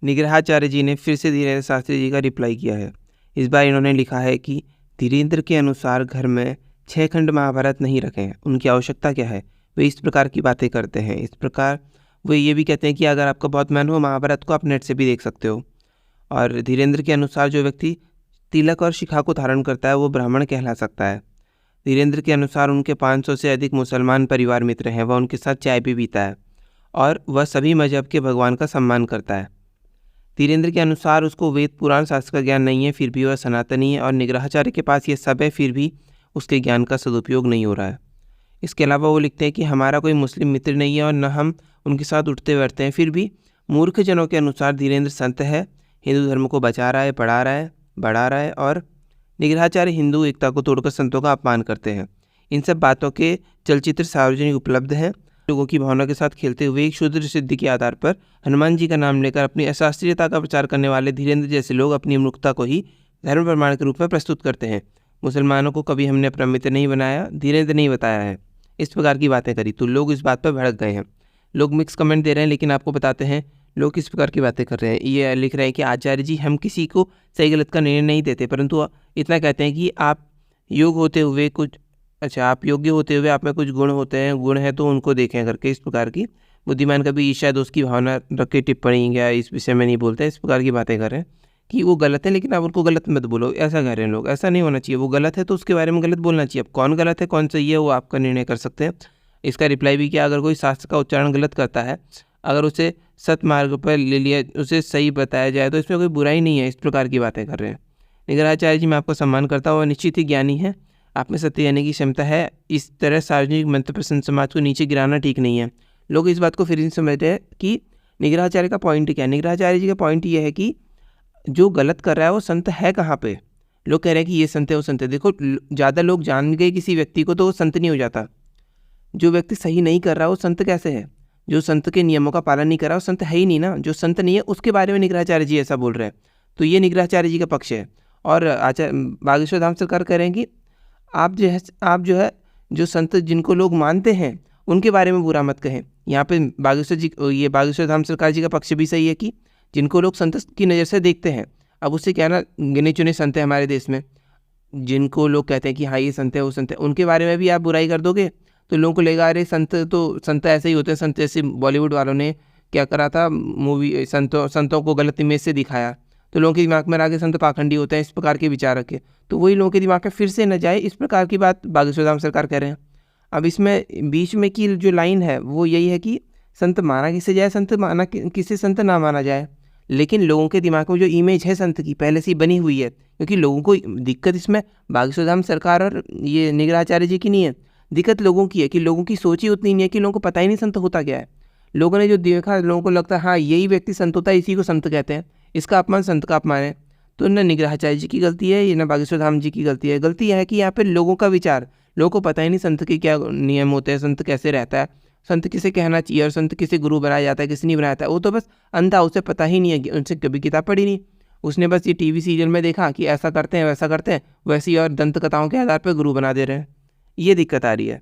निग्रहाचार्य जी ने फिर से धीरेन्द्र शास्त्री जी का रिप्लाई किया है। इस बार इन्होंने लिखा है कि धीरेन्द्र के अनुसार घर में 6 खंड महाभारत नहीं रखे हैं, उनकी आवश्यकता क्या है। वे इस प्रकार की बातें करते हैं। इस प्रकार वो ये भी कहते हैं कि अगर आपका बहुत मन हो महाभारत को आप नेट से भी देख सकते हो। और धीरेन्द्र के अनुसार जो व्यक्ति तिलक और शिखा को धारण करता है वो ब्राह्मण कहला सकता है। धीरेन्द्र के अनुसार उनके 500 से अधिक मुसलमान परिवार मित्र हैं, वह उनके साथ चाय भी पीता है और वह सभी मजहब के भगवान का सम्मान करता है। धीरेन्द्र के अनुसार उसको वेद पुराण शास्त्र का ज्ञान नहीं है, फिर भी वह सनातनी है और निग्रहाचार्य के पास ये सब है, फिर भी उसके ज्ञान का सदुपयोग नहीं हो रहा है। इसके अलावा वो लिखते हैं कि हमारा कोई मुस्लिम मित्र नहीं है और न हम उनके साथ उठते बैठते हैं, फिर भी मूर्ख जनों के अनुसार धीरेन्द्र संत है, हिंदू धर्म को बचा रहा है, पढ़ा रहा है, बढ़ा रहा है और निग्रहाचार्य हिंदू एकता को तोड़कर संतों का अपमान करते हैं। इन सब बातों के चलचित्र सार्वजनिक उपलब्ध हैं। लोगों की भावना के साथ खेलते हुए एक शूद्र सिद्धि के आधार पर हनुमान जी का नाम लेकर अपनी अशास्त्रीयता का प्रचार करने वाले धीरेन्द्र जैसे लोग अपनी मूर्खता को ही धर्म प्रमाण के रूप में प्रस्तुत करते हैं। मुसलमानों को कभी हमने अपना मित्र नहीं बनाया, धीरेन्द्र नहीं बताया है, इस प्रकार की बातें करी तो लोग इस बात पर भड़क गए हैं। लोग मिक्स कमेंट दे रहे हैं, लेकिन आपको बताते हैं लोग किस प्रकार की बातें कर रहे हैं। ये लिख रहे हैं कि आचार्य जी हम किसी को सही गलत का निर्णय नहीं देते, परंतु इतना कहते हैं कि आप योग्य होते हुए आप योग्य होते हुए आप में कुछ गुण होते हैं, गुण है तो उनको देखें करके। इस प्रकार की बुद्धिमान कभी ईर्ष्या दोष की भावना रख के टिप्पणी या इस विषय में नहीं बोलते, इस प्रकार की बातें कर रहे हैं कि वो गलत है, लेकिन आप उनको गलत मत बोलो, ऐसा कह रहे हैं लोग। ऐसा नहीं होना चाहिए, वो गलत है तो उसके बारे में गलत बोलना चाहिए। अब कौन गलत है कौन सही है वो आपका निर्णय कर सकते हैं। इसका रिप्लाई भी किया, अगर कोई शास्त्र का उच्चारण गलत करता है, अगर उसे सतमार्ग पर ले लिया, उसे सही बताया जाए तो इसमें कोई बुराई नहीं है। इस प्रकार की बातें कर रहे हैं। निग्रहाचार्य जी मैं आपको सम्मान करता हूँ, निश्चित ही ज्ञानी है, आप में सत्य कहने की क्षमता है। इस तरह सार्वजनिक मंत्र पर संत समाज को नीचे गिराना ठीक नहीं है। लोग इस बात को फिर से समझते हैं कि निग्रहाचार्य का पॉइंट क्या है। निग्रहाचार्य जी का पॉइंट ये है कि जो गलत कर रहा है वो संत है कहाँ पे। लोग कह रहे हैं कि ये संत है वो संत है। देखो ज़्यादा लोग जान गए किसी व्यक्ति को तो वो संत नहीं हो जाता। जो व्यक्ति सही नहीं कर रहा वो संत कैसे है। जो संत के नियमों का पालन नहीं कर रहा वो संत है ही नहीं ना। जो संत नहीं है उसके बारे में निग्रहाचार्य जी ऐसा बोल रहे हैं, तो ये निग्रहाचार्य जी का पक्ष है। और आचार्य बागेश्वर धाम सरकार कह रहे हैं कि आप जो है जो संत जिनको लोग मानते हैं उनके बारे में बुरा मत कहें। यहाँ पे बागेश्वर धाम सरकार जी का पक्ष भी सही है कि जिनको लोग संत की नज़र से देखते हैं, अब उससे क्या ना गिने चुने संत हैं हमारे देश में, जिनको लोग कहते हैं कि हाँ ये संत है वो संत है, उनके बारे में भी आप बुराई कर दोगे तो लोगों को लगेगा अरे संत ऐसे ही होते हैं। संत जैसे बॉलीवुड वालों ने क्या करा था, मूवी संतों को गलत इमेज से दिखाया तो लोगों के दिमाग में आगे संत पाखंडी होते हैं, इस प्रकार के विचार रखे, तो वही लोगों के दिमाग में फिर से न जाए, इस प्रकार की बात बागेश्वर धाम सरकार कह रहे हैं। अब इसमें बीच में की जो लाइन है वो यही है कि संत माना किसे जाए, संत माना किसे संत ना माना जाए, लेकिन लोगों के दिमाग में जो इमेज है संत की पहले से ही बनी हुई है। क्योंकि लोगों को दिक्कत इसमें बागेश्वर धाम सरकार और ये निग्रहाचार्य जी की नहीं है, दिक्कत लोगों की है कि लोगों की सोच ही उतनी नहीं है कि लोगों को पता ही नहीं संत होता क्या है। लोगों ने जो देखा, लोगों को लगता है हाँ यही व्यक्ति संत होता है, इसी को संत कहते हैं, इसका अपमान संत का अपमान है। तो न निग्रहाचार्य जी की गलती है, ये न बागेश्वर धाम जी की गलती है। गलती यह है कि यहाँ पे लोगों का विचार, लोगों को पता ही नहीं संत के क्या नियम होते हैं, संत कैसे रहता है, संत किसे कहना चाहिए और संत किसे गुरु बनाया जाता है किसे नहीं बनाया जाता है। वो तो बस अंधा, उसे पता ही नहीं है, उनसे कभी किताब पढ़ी नहीं, उसने बस ये टीवी सीरियल में देखा कि ऐसा करते हैं वैसा करते हैं, वैसी और दंत कथाओं के आधार पर गुरु बना दे रहे हैं। ये दिक्कत आ रही है।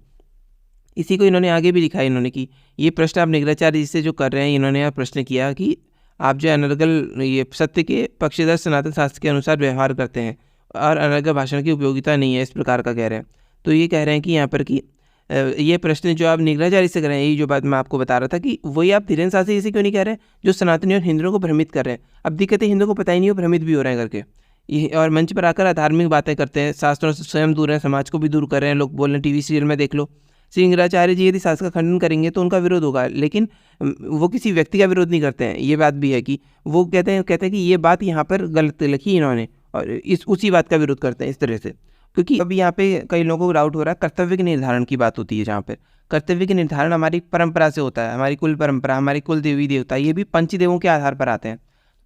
इसी को इन्होंने आगे भी लिखा है, इन्होंने कि ये प्रश्न आप निग्रहाचार्य जी से जो कर रहे हैं, इन्होंने यह प्रश्न किया कि आप जो अनर्गल ये सत्य के पक्षधर सनातन शास्त्र के अनुसार व्यवहार करते हैं और अनर्गल भाषण की उपयोगिता नहीं है, इस प्रकार का कह रहे हैं। तो ये कह रहे हैं कि यहाँ पर कि ये प्रश्न जो आप निग्रहाचार्य से कर रहे हैं, यही जो बात मैं आपको बता रहा था कि वही आप धीरेन्द्र शास्त्री जी से क्यों नहीं कह रहे हैं जो सनातनी और हिंदुओं को भ्रमित कर रहे हैं। अब दिक्कत है हिंदुओं को पता ही नहीं हो, भ्रमित भी हो रहे हैं करके ये, और मंच पर आकर अधार्मिक बातें करते हैं, शास्त्रों से स्वयं दूर हैं, समाज को भी दूर कर रहे हैं। लोग बोल रहे हैं टीवी सीरियल में देख लो, श्री निग्रहाचार्य जी यदि शास्त्र का खंडन करेंगे तो उनका विरोध होगा, लेकिन वो किसी व्यक्ति का विरोध नहीं करते हैं। ये बात भी है कि वो कहते हैं कि ये बात यहाँ पर गलत लिखी इन्होंने, और उसी बात का विरोध करते हैं इस तरह से। क्योंकि अभी यहाँ पे कई लोगों को डाउट हो रहा है, कर्तव्य के निर्धारण की बात होती है, जहाँ पर कर्तव्य के निर्धारण हमारी परंपरा से होता है, हमारी कुल परंपरा, हमारी कुल देवी देवता, ये भी पंचदेवों के आधार पर आते हैं।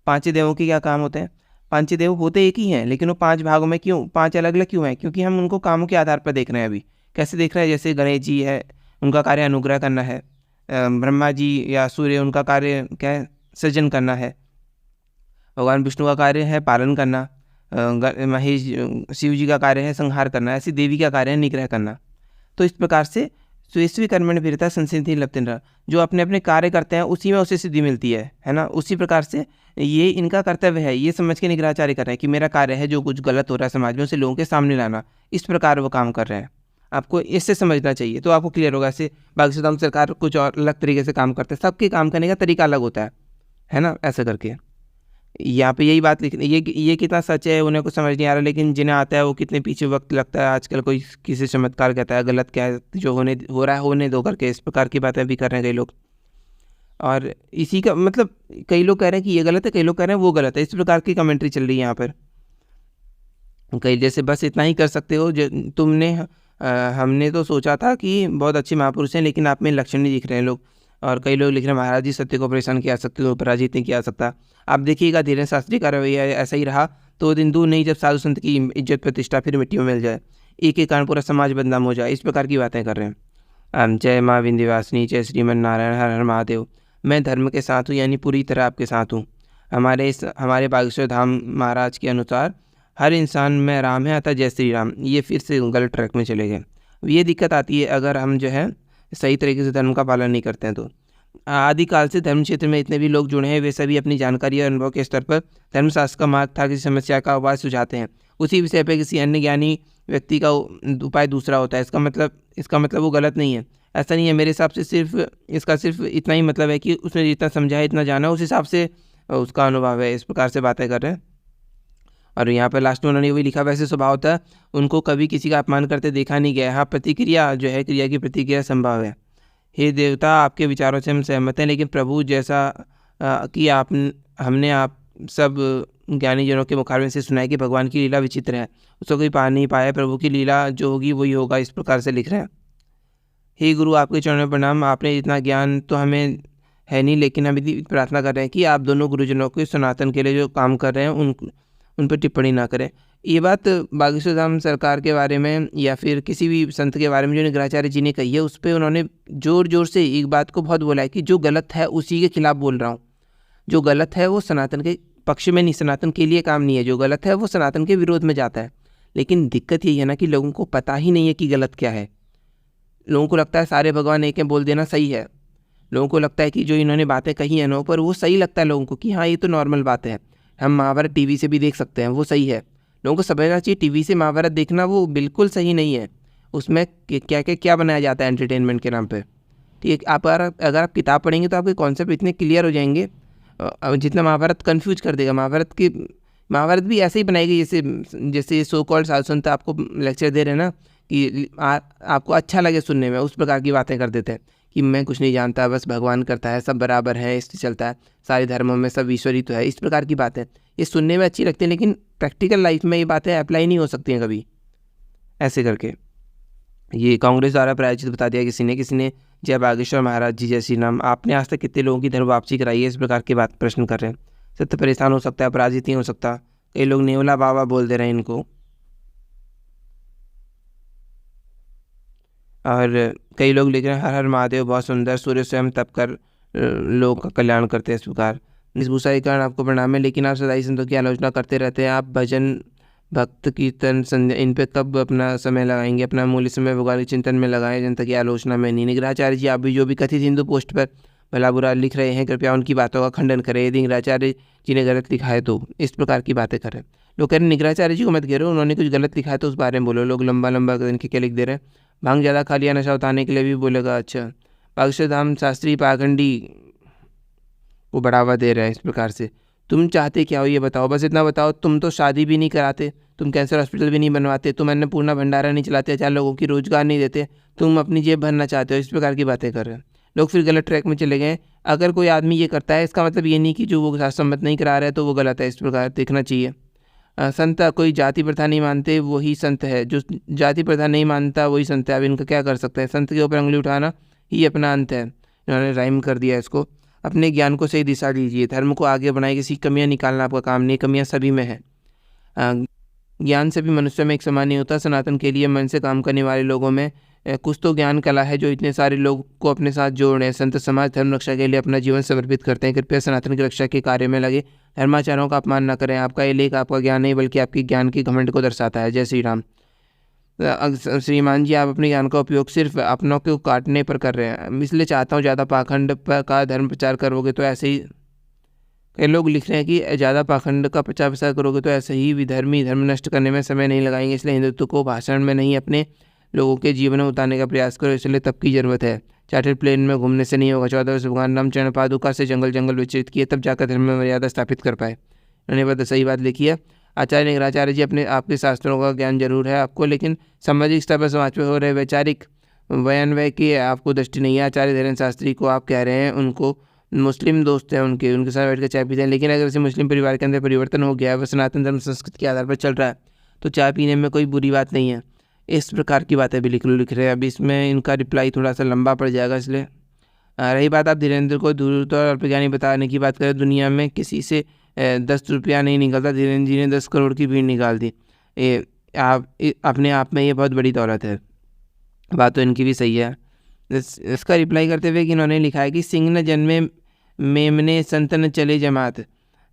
पांचदेवों के क्या काम होते हैं? पंचदेव होते एक ही हैं, लेकिन वो 5 भागों में क्यों, 5 अलग अलग क्यों हैं? क्योंकि हम उनको कामों के आधार पर देख रहे हैं। अभी कैसे देख रहे हैं? जैसे गणेश जी है, उनका कार्य अनुग्रह करना है, ब्रह्मा जी या सूर्य उनका कार्य क्या है, सृजन करना है, भगवान विष्णु का कार्य है पालन करना, महेश शिव जी का कार्य है संहार करना, ऐसी देवी का कार्य है निग्रह करना। तो इस प्रकार से स्वेस्वी कर्मणि निरता संसिद्धिं लभतेन्द्र, जो अपने अपने कार्य करते हैं उसी में उसे सिद्धि मिलती है ना। उसी प्रकार से ये इनका कर्तव्य है, ये समझ के निग्रहाचार्य कर रहे हैं कि मेरा कार्य है जो कुछ गलत हो रहा है समाज में उसे लोगों के सामने लाना, इस प्रकार वो काम कर रहे हैं। आपको इससे समझना चाहिए तो आपको क्लियर होगा। ऐसे बाकी सुदाम सरकार कुछ और अलग तरीके से काम करते हैं, सबके काम करने का तरीका अलग होता है ना। ऐसा करके यहाँ पे यही बात लिखनी, ये कितना सच है उन्हें कुछ समझ नहीं आ रहा, लेकिन जिन्हें आता है वो कितने पीछे वक्त लगता है। आजकल कोई किसी चमत्कार कहता है, गलत क्या है, जो हो रहा है होने दो करके इस प्रकार की बातें भी कर रहे हैं कई लोग। और इसी का मतलब कई लोग कह रहे हैं कि ये गलत है, कई लोग कह रहे हैं वो गलत है, इस प्रकार की कमेंट्री चल रही है यहाँ पर। कई जैसे बस इतना ही कर सकते हो जो तुमने हमने तो सोचा था कि बहुत अच्छे महापुरुष हैं, लेकिन आप में लक्षण नहीं दिख रहे हैं लोग। और कई लोग लिख रहे हैं महाराज जी सत्य को परेशान किया सकते हो, पराजित नहीं किया सकता। आप देखिएगा धीरेन्द्र शास्त्री का रवैया ऐसा ही रहा तो दिन दूर नहीं जब साधु संत की इज्जत प्रतिष्ठा फिर मिट्टी में मिल जाए, एक एक कारण पूरा समाज बदनाम हो जाए, इस प्रकार की बातें कर रहे हैं। जय माँ विंध्यवासिनी, जय श्रीमन नारायण, हर हर महादेव। मैं धर्म के साथ हूँ, यानी पूरी तरह आपके साथ हूँ। हमारे बागेश्वर धाम महाराज के अनुसार हर इंसान में राम है, अतः जय श्री राम। ये फिर से गलत ट्रैक में चले गए। ये दिक्कत आती है अगर हम जो है सही तरीके से धर्म का पालन नहीं करते हैं तो। आदिकाल से धर्म क्षेत्र में इतने भी लोग जुड़े हैं वे सभी अपनी जानकारी और अनुभव के स्तर पर धर्मशास्त्र का मार्ग था किसी समस्या का उपाय सुझाते हैं। उसी विषय पर किसी अन्य ज्ञानी व्यक्ति का उपाय दूसरा होता है। इसका मतलब वो गलत नहीं है, ऐसा नहीं है। मेरे हिसाब से सिर्फ इतना ही मतलब है कि उसने जितना समझा है, इतना जाना, उस हिसाब से उसका अनुभव है। इस प्रकार से बातें कर रहे हैं। और यहाँ पर लास्ट में उन्होंने वही लिखा, वैसे स्वभाव था उनको कभी किसी का अपमान करते देखा नहीं गया। हाँ, प्रतिक्रिया जो है, क्रिया की प्रतिक्रिया संभव है। हे देवता, आपके विचारों से हम सहमत हैं, लेकिन प्रभु जैसा कि हमने आप सब ज्ञानी जनों के मुखारबिन से सुना है कि भगवान की लीला विचित्र है, उसको कोई पा नहीं पाया। प्रभु की लीला जो होगी वही होगा, इस प्रकार से लिख रहे हैं। हे गुरु, आपके चरणों में प्रणाम। आपने इतना ज्ञान तो हमें है नहीं, लेकिन हम यदि प्रार्थना कर रहे हैं कि आप दोनों गुरुजनों के सनातन के लिए जो काम कर रहे हैं उन पर टिप्पणी ना करें। ये बात बागेश्वर धाम सरकार के बारे में या फिर किसी भी संत के बारे में जो निग्रहाचार्य जी ने कही है, उस पर उन्होंने जोर जोर से एक बात को बहुत बोला है कि जो गलत है उसी के खिलाफ बोल रहा हूँ। जो गलत है वो सनातन के पक्ष में नहीं, सनातन के लिए काम नहीं है। जो गलत है वो सनातन के विरोध में जाता है। लेकिन दिक्कत यही है ना कि लोगों को पता ही नहीं है कि गलत क्या है। लोगों को लगता है सारे भगवान एक हैं, बोल देना सही है। लोगों को लगता है कि जो इन्होंने बातें कही हैं ना, पर वो सही लगता है लोगों को कि हाँ ये तो नॉर्मल बात है, हम महाभारत टीवी से भी देख सकते हैं, वो सही है। लोगों को समझना चाहिए टीवी से महाभारत देखना वो बिल्कुल सही नहीं है। उसमें क्या बनाया जाता है एंटरटेनमेंट के नाम पे। ठीक है, अगर आप किताब पढ़ेंगे तो आपके कॉन्सेप्ट इतने क्लियर हो जाएंगे। जितना महाभारत कन्फ्यूज कर देगा। महाभारत भी ऐसे ही बनाई गई जैसे सो कॉल्ड साधु संत आपको लेक्चर दे रहे हैं ना कि आपको अच्छा लगे सुनने में, उस प्रकार की बातें कर देते हैं कि मैं कुछ नहीं जानता, बस भगवान करता है, सब बराबर है, इससे चलता है, सारे धर्मों में सब ईश्वर ही तो है। इस प्रकार की बातें ये सुनने में अच्छी लगती हैं, लेकिन प्रैक्टिकल लाइफ में ये बातें अप्लाई नहीं हो सकती हैं कभी। ऐसे करके ये कांग्रेस द्वारा प्रायोजित बता दिया किसी ने। जय बागेश्वर महाराज जी, जय श्री राम। आपने आज तक कितने लोगों की धर्म वापसी कराई है? इस प्रकार की बात प्रश्न कर रहे हैं। सत्य परेशान हो सकता है, पराजित नहीं हो सकता। कई लोग नेवला बाबा बोल दे रहे हैं इनको। और कई लोग लिख रहे हैं हर हर महादेव, बहुत सुंदर, सूर्य स्वयं तप कर लोगों का कल्याण करते हैं। इस प्रकार निष्भूषा के कारण आपको प्रणाम है, लेकिन आप सदाई संतों की आलोचना करते रहते हैं। आप भजन, भक्त, कीर्तन, संध्या, इन पे कब अपना समय लगाएंगे? अपना मूल्य समय भगवान के चिंतन में लगाएं, जनता की आलोचना में नहीं। निग्रहाचार्य जी, आप भी जो भी कथित हिंदू पोस्ट पर भला बुरा लिख रहे हैं, कृपया उनकी बातों का खंडन करें। यदि निग्रहाचार्य जी ने गलत लिखा है तो इस प्रकार की बातें करें। लोग कह रहे हैं निग्रहाचार्य जी को मत घेरो, उन्होंने कुछ गलत लिखा है तो उस बारे में बोलो। लोग लंबा इनके क्या लिख दे रहे हैं। भांग ज़्यादा खा लिया, नशा उतारने के लिए भी बोलेगा। अच्छा, बागेश्वर धाम शास्त्री पाखंडी को बढ़ावा दे रहा है। इस प्रकार से तुम चाहते क्या हो ये बताओ, बस इतना बताओ। तुम तो शादी भी नहीं कराते, तुम कैंसर हॉस्पिटल भी नहीं बनवाते, तुम अन्नपूर्णा भंडारा नहीं चलाते, 4 लोगों की रोजगार नहीं देते, तुम अपनी जेब भरना चाहते हो। इस प्रकार की बातें कर रहे हैं लोग। फिर गलत ट्रैक में चले गए। अगर कोई आदमी ये करता है, इसका मतलब ये नहीं कि जो वो शास्त्र सम्मत नहीं करा रहा है तो वो गलत है। इस प्रकार देखना चाहिए। संत कोई जाति प्रथा नहीं मानते वही संत है, जो जाति प्रथा नहीं मानता वही संत है। अब इनका क्या कर सकते हैं? संत के ऊपर उंगली उठाना ही अपना अंत है। इन्होंने राइम कर दिया इसको। अपने ज्ञान को सही दिशा दीजिए, धर्म को आगे बढ़ाए, किसी कमियां निकालना आपका काम नहीं। कमियां सभी में है। ज्ञान सभी मनुष्य में एक समान नहीं होता। सनातन के लिए मन से काम करने वाले लोगों में कुछ तो ज्ञान कला है जो इतने सारे लोग को अपने साथ जोड़ रहे हैं। संत समाज धर्म रक्षा के लिए अपना जीवन समर्पित करते हैं। कृपया सनातन की रक्षा के कार्य में लगे। धर्माचारों का अपमान न करें। आपका ये लेख आपका ज्ञान नहीं बल्कि आपकी ज्ञान के घमंड को दर्शाता है। जय श्री राम। श्रीमान जी, आप अपने ज्ञान का उपयोग सिर्फ अपनों को काटने पर कर रहे हैं, इसलिए चाहता हूँ ज़्यादा पाखंड का धर्म प्रचार करोगे तो ऐसे ही। कई लोग लिख रहे हैं कि ज़्यादा पाखंड का प्रचार प्रसार करोगे तो ऐसे ही विधर्मी धर्म नष्ट करने में समय नहीं लगाएंगे, इसलिए हिंदुत्व को भाषण में नहीं अपने लोगों के जीवन में उतारने का प्रयास करो, इसलिए तब की जरूरत है। चार्टर्ड प्लेन में घूमने से नहीं होगा। 14 वर्ष भगवान रामचरण पादुका से जंगल जंगल विचरित किए, तब जाकर धर्म में मर्यादा स्थापित कर पाए। उन्होंने बात सही बात लिखी है। आचार्य निगराचार्य जी, अपने आपके शास्त्रों का ज्ञान जरूर है आपको, लेकिन सामाजिक स्तर पर समाज में हो रहे वैचारिक वयन्वय की आपको दृष्टि नहीं है। आचार्य धीरेन्द्र शास्त्री को आप कह रहे हैं, उनको मुस्लिम दोस्त हैं उनके साथ बैठकर चाय पीते हैं, लेकिन अगर इसे मुस्लिम परिवार के अंदर परिवर्तन हो गया है, वह सनातन धर्म संस्कृति के आधार पर चल रहा है, तो चाय पीने में कोई बुरी बात नहीं है। इस प्रकार की बातें भी लिख रहे हैं। अभी इसमें इनका रिप्लाई थोड़ा सा लंबा पड़ जाएगा, इसलिए रही बात आप धीरेन्द्र को धूर्त और अल्पज्ञानी बताने की बात करें, दुनिया में किसी से 10 रुपया नहीं निकलता, धीरेन्द्र जी ने 10 करोड़ की भीड़ निकाल दी। अपने आप में ये बहुत बड़ी दौलत है। बात तो इनकी भी सही है। इसका रिप्लाई करते हुए कि इन्होंने लिखा है कि सिंह न जन्मे मेमने संत न चले जमात,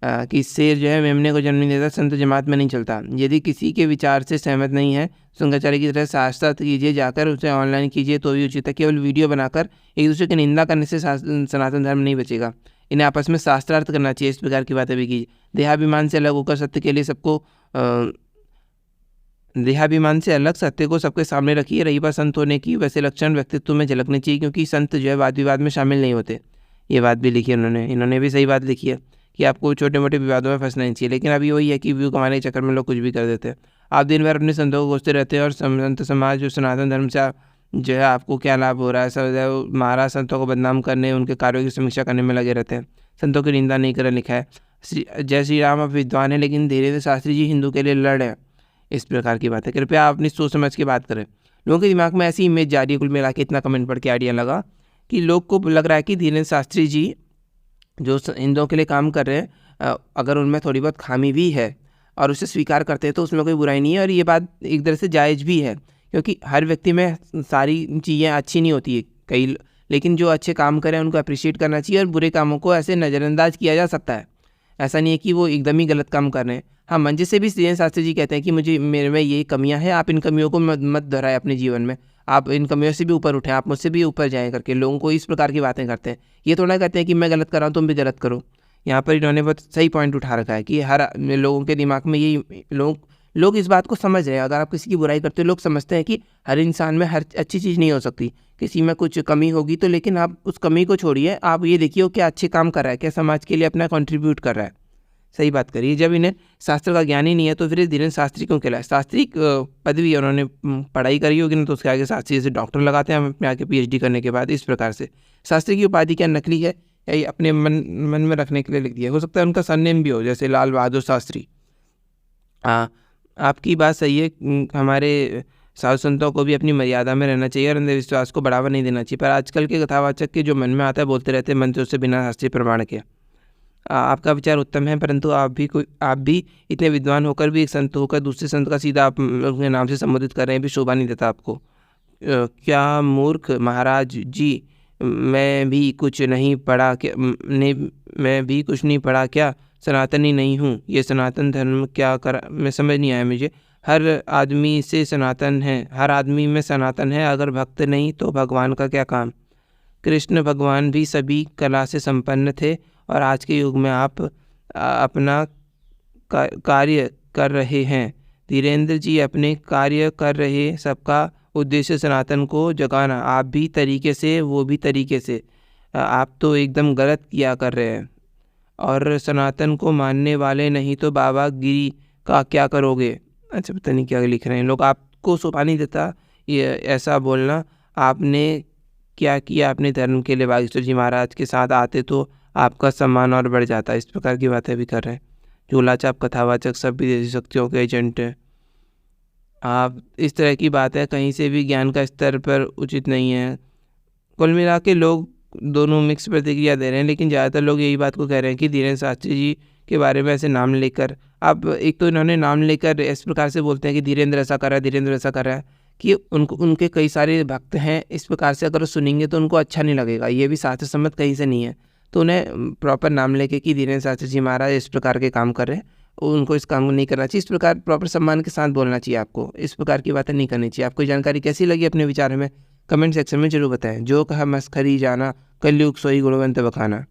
कि शेर जो है मेमने को जन्म नहीं देता, संत जमात में नहीं चलता। यदि किसी के विचार से सहमत नहीं है, शंकराचार्य की तरह शास्त्रार्थ कीजिए, जाकर उसे ऑनलाइन कीजिए तो भी उचित है। केवल वीडियो बनाकर एक दूसरे की निंदा करने से सनातन धर्म नहीं बचेगा। इन्हें आपस में शास्त्रार्थ करना चाहिए। इस प्रकार की बातें भी कीजिए। देहाभिमान से अलग होकर सत्य के लिए सबको देहाभिमान से अलग सत्य को सबके सामने रखिए। रही बात संत होने की, वैसे लक्षण व्यक्तित्व में झलकने चाहिए, क्योंकि संत जो है वाद विवाद में शामिल नहीं होते। ये बात भी लिखी है इन्होंने भी सही बात लिखी है कि आपको छोटे मोटे विवादों में फंसना नहीं चाहिए। लेकिन अभी वही है कि व्यू कमाने के चक्कर में लोग कुछ भी कर देते हैं। आप दिन भर अपने संतों को कोसते रहते हैं और संत समाज जो सनातन धर्म से जो है आपको क्या लाभ हो रहा है, सब महाराज संतों को बदनाम करने, उनके कार्यों की समीक्षा करने में लगे रहते हैं। संतों की निंदा नहीं करना लिखा है। जय श्री राम अब विद्वान है, लेकिन धीरेन्द्र शास्त्री जी हिंदू के लिए लड़ हैं। इस प्रकार की बात है। कृपया आप अपनी सोच समझ के बात करें। लोगों के दिमाग में ऐसी इमेज जा रही है, कुल मिला के इतना कमेंट पढ़ के आइडिया लगा कि लोग को लग रहा है कि धीरेन्द्र शास्त्री जी जो हिंदुओं के लिए काम कर रहे हैं, अगर उनमें थोड़ी बहुत खामी भी है और उसे स्वीकार करते हैं तो उसमें कोई बुराई नहीं है। और ये बात एक तरह से जायज़ भी है, क्योंकि हर व्यक्ति में सारी चीज़ें अच्छी नहीं होती है कई, लेकिन जो अच्छे काम करें उनको अप्रिशिएट करना चाहिए और बुरे कामों को ऐसे नज़रअंदाज किया जा सकता है। ऐसा नहीं है कि वो एकदम ही गलत काम कर रहे हैं। हाँ, मंजे से भी धीरेन्द्र शास्त्री जी कहते हैं कि मेरे में ये कमियां हैं, आप इन कमियों को मत दोहराएं अपने जीवन में, आप इन कमियों से भी ऊपर उठें, आप मुझसे भी ऊपर जाएं करके लोगों को इस प्रकार की बातें करते हैं। ये थोड़ा कहते हैं कि मैं गलत कर रहा हूँ तुम भी गलत करो। यहाँ पर इन्होंने बहुत सही पॉइंट उठा रखा है कि हर लोगों के दिमाग में यही लोग इस बात को समझ रहे हैं। अगर आप किसी की बुराई करते हो, लोग समझते हैं कि हर इंसान में हर अच्छी चीज़ नहीं हो सकती, किसी में कुछ कमी होगी तो, लेकिन आप उस कमी को छोड़िए, आप ये देखिए वो क्या अच्छे काम कर रहा है, क्या समाज के लिए अपना कंट्रीब्यूट कर रहा है। सही बात करिए। जब इन्हें शास्त्र का ज्ञान ही नहीं है तो फिर धीरेन्द्र शास्त्री क्यों कहलाए? शास्त्री पदवी उन्होंने पढ़ाई करी होगी ना, तो उसके आगे शास्त्री जैसे डॉक्टर लगाते हैं हम अपने आगे PhD करने के बाद। इस प्रकार से शास्त्री की उपाधि क्या नकली है या ये अपने मन में रखने के लिए लिख दिया? हो सकता है उनका सरनेम भी हो, जैसे लाल बहादुर शास्त्री। आपकी बात सही है। हमारे साधु संतों को भी अपनी मर्यादा में रहना चाहिए और अंधविश्वास को बढ़ावा नहीं देना चाहिए। पर आजकल के कथावाचक के जो मन में आता है बोलते रहते हैं मंत्रों से बिना शास्त्रीय प्रमाण के। आपका विचार उत्तम है, परंतु आप भी इतने विद्वान होकर भी एक संत होकर दूसरे संत का सीधा आप उनके नाम से संबोधित कर रहे हैं, भी शोभा नहीं देता आपको। क्या मूर्ख महाराज जी, मैं भी कुछ नहीं पढ़ा क्या? सनातनी नहीं हूँ। ये सनातन धर्म क्या कर, मैं समझ नहीं आया मुझे। हर आदमी में सनातन है, अगर भक्त नहीं तो भगवान का क्या काम? कृष्ण भगवान भी सभी कला से संपन्न थे और आज के युग में आप अपना कार्य कर रहे हैं। धीरेन्द्र जी अपने कार्य कर रहे, सबका उद्देश्य सनातन को जगाना। आप भी तरीके से, वो भी तरीके से। आप तो एकदम गलत किया कर रहे हैं। और सनातन को मानने वाले नहीं तो बाबा गिरी का क्या करोगे? अच्छा, पता नहीं क्या लिख रहे हैं लोग। आपको शोभा नहीं देता ये ऐसा बोलना। आपने क्या किया अपने धर्म के लिए? बागेश्वर जी महाराज के साथ आते तो आपका सम्मान और बढ़ जाता। इस प्रकार की बातें भी कर रहे हैं। झूला चाप कथावाचक सब विदेशी शक्तियों के एजेंट हैं। आप इस तरह की बात है, कहीं से भी ज्ञान का स्तर पर उचित नहीं है। कुल मिला के लोग दोनों मिक्स प्रतिक्रिया दे रहे हैं, लेकिन ज़्यादातर लोग यही बात को कह रहे हैं कि धीरेन्द्र शास्त्री जी के बारे में ऐसे नाम लेकर, अब एक तो इन्होंने नाम लेकर इस प्रकार से बोलते हैं कि धीरेन्द्र ऐसा कर रहा है, धीरेन्द्र ऐसा कर रहा है, कि उनके कई सारे भक्त हैं। इस प्रकार से अगर सुनेंगे तो उनको अच्छा नहीं लगेगा। ये भी शास्त्र सम्मत कहीं से नहीं है। तो उन्हें प्रॉपर नाम लेके कि धीरेन्द्र शास्त्री जी महाराज इस प्रकार के काम कर रहे हैं, उनको इस काम को नहीं करना चाहिए। इस प्रकार प्रॉपर सम्मान के साथ बोलना चाहिए आपको, इस प्रकार की बातें नहीं करनी चाहिए। आपको जानकारी कैसी लगी अपने विचार में कमेंट सेक्शन में जरूर बताएं। जो कहा मस्खरी जाना, कलयुग सोई गुणवंत बखाना।